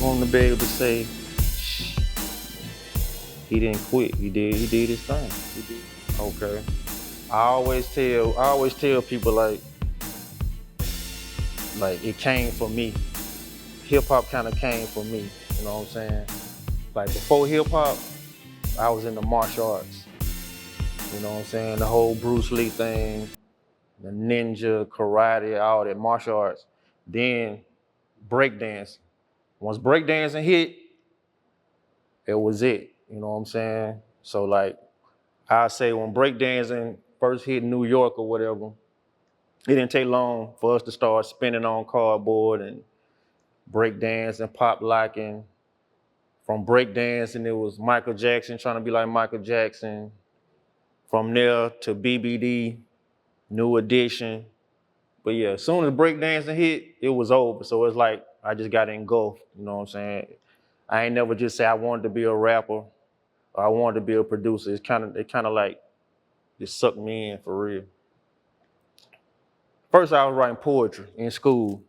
want him to be able to say, shh, he didn't quit. He did his thing. He did. Okay. I always tell people like it came from me. Hip hop kind of came from me. You know what I'm saying? Like before hip hop, I was in the martial arts. You know what I'm saying? The whole Bruce Lee thing, the ninja, karate, all that martial arts. Then breakdance. Once breakdancing hit, it was it. You know what I'm saying? So like, I say when breakdancing first hit New York or whatever, it didn't take long for us to start spinning on cardboard and breakdancing, pop locking. From breakdancing, it was Michael Jackson trying to be like Michael Jackson. From there to BBD, New Edition. But yeah, as soon as breakdancing hit, it was over. So it's like I just got engulfed. You know what I'm saying? I ain't never just say I wanted to be a rapper or I wanted to be a producer. It kind of like just sucked me in for real. First, I was writing poetry in school.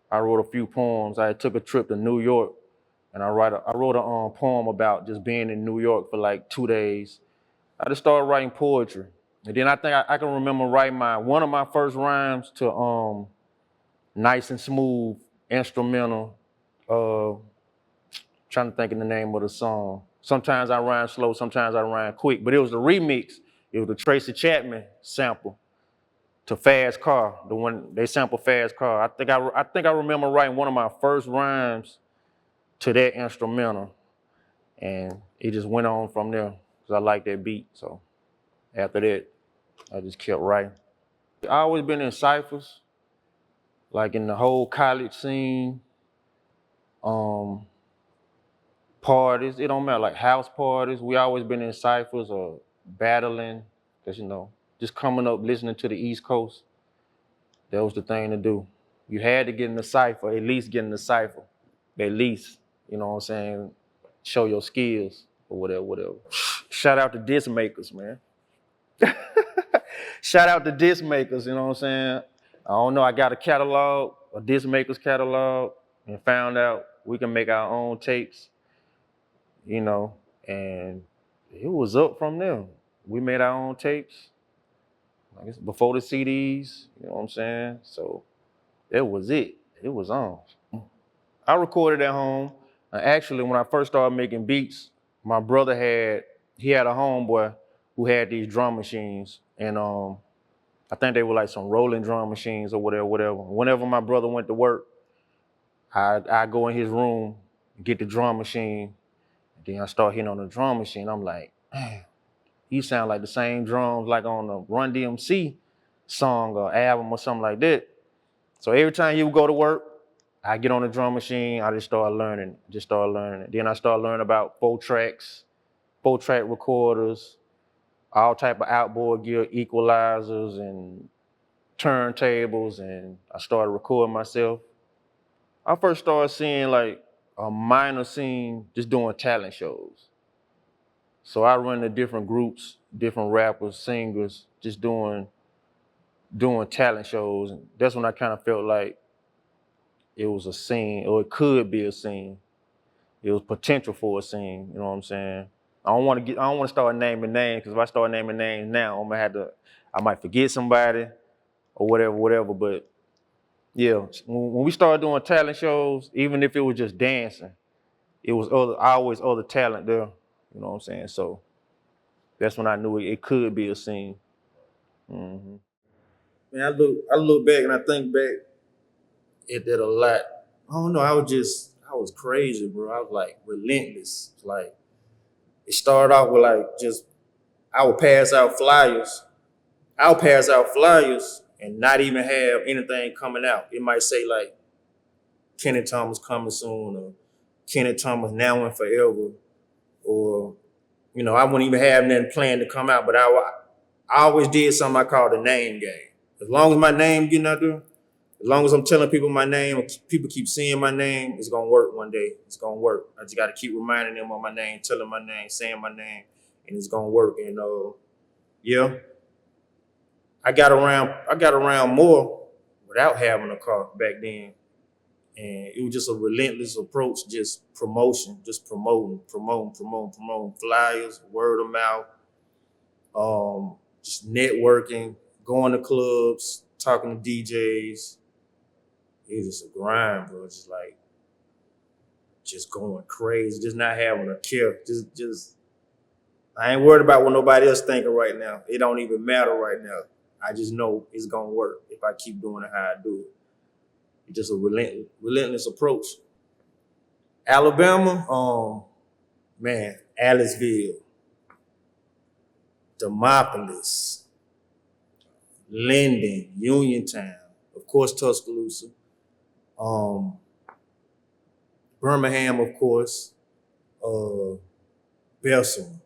I wrote a few poems. I took a trip to New York, and I wrote a poem about just being in New York for like 2 days. I just started writing poetry, and then I think I can remember writing one of my first rhymes to "Nice and Smooth" instrumental. Trying to think of the name of the song. Sometimes I rhyme slow, sometimes I rhyme quick, but it was the remix. It was the Tracy Chapman sample to Fast Car, the one they sampled Fast Car. I think I remember writing one of my first rhymes to that instrumental, and it just went on from there because I liked that beat. So after that, I just kept writing. I always been in ciphers, like in the whole college scene, parties. It don't matter, like house parties. We always been in ciphers or battling, cause just coming up listening to the East Coast. That was the thing to do. You had to get in the cipher, at least get in the cipher. At least, you know what I'm saying, show your skills or whatever. Shout out to disc makers, man. Shout out to disc makers, you know what I'm saying? I don't know, I got a disc maker's catalog, and found out we can make our own tapes, and it was up from there. We made our own tapes, I guess before the CDs, you know what I'm saying? So that was it. It was on. I recorded at home. Actually, when I first started making beats, my brother had a homeboy who had these drum machines, and I think they were like some rolling drum machines or whatever. Whenever my brother went to work, I go in his room, get the drum machine, and then I start hitting on the drum machine. I'm like, man, he sound like the same drums like on the Run DMC song or album or something like that. So every time he would go to work, I get on the drum machine, I just start learning. Then I start learning about 4-track recorders, all type of outboard gear, equalizers and turntables, and I started recording myself. I first started seeing like a minor scene just doing talent shows. So I run to different groups, different rappers, singers, just doing talent shows. And that's when I kind of felt like it was a scene, or it could be a scene. It was potential for a scene, you know what I'm saying? I don't want to start naming names, because if I start naming names now, I might forget somebody or whatever. But yeah, when we started doing talent shows, even if it was just dancing, it was always other talent there, you know what I'm saying? So that's when I knew it could be a scene. Mm-hmm. Man, I look back and I think back at that a lot. I don't know, I was crazy, bro. I was like relentless. Like it started off with like just I would pass out flyers. And not even have anything coming out. It might say like Kenneth Thomas coming soon, or Kenneth Thomas now and forever, or I wouldn't even have nothing planned to come out. But I always did something I called a name game. As long as my name getting out there, as long as I'm telling people my name, or people keep seeing my name, it's gonna work one day. It's gonna work. I just gotta keep reminding them of my name, telling my name, saying my name, and it's gonna work. And yeah, I got around more without having a car back then. And it was just a relentless approach, just promotion, just promoting, flyers, word of mouth, just networking, going to clubs, talking to DJs. It was just a grind, bro. Just like, just going crazy, just not having a care. Just I ain't worried about what nobody else thinking right now. It don't even matter right now. I just know it's gonna work if I keep doing it how I do it. It's just a relentless approach. Alabama, man, Aliceville, Demopolis, Linden, Uniontown, of course Tuscaloosa, Birmingham, of course, Bessemer,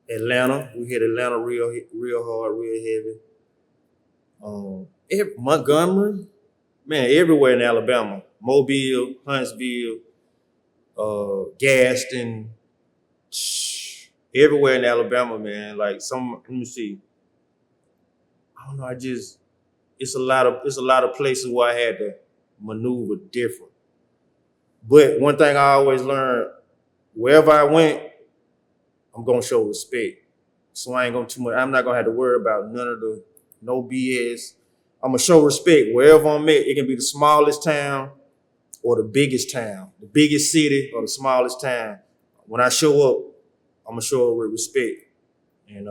Atlanta. We hit Atlanta real hard, real heavy. Montgomery, man, everywhere in Alabama. Mobile, Huntsville, Gaston, everywhere in Alabama, man. Like let me see. I don't know. It's a lot of places where I had to maneuver different. But one thing I always learned, wherever I went, I'm gonna show respect. So I ain't gonna too much. I'm not gonna have to worry about no BS. I'm gonna show respect wherever I'm at. It can be the smallest town or the biggest city or the smallest town. When I show up, I'm gonna show up with respect. And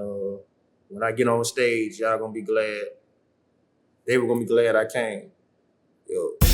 when I get on stage, y'all gonna be glad. They were gonna be glad I came. Yo.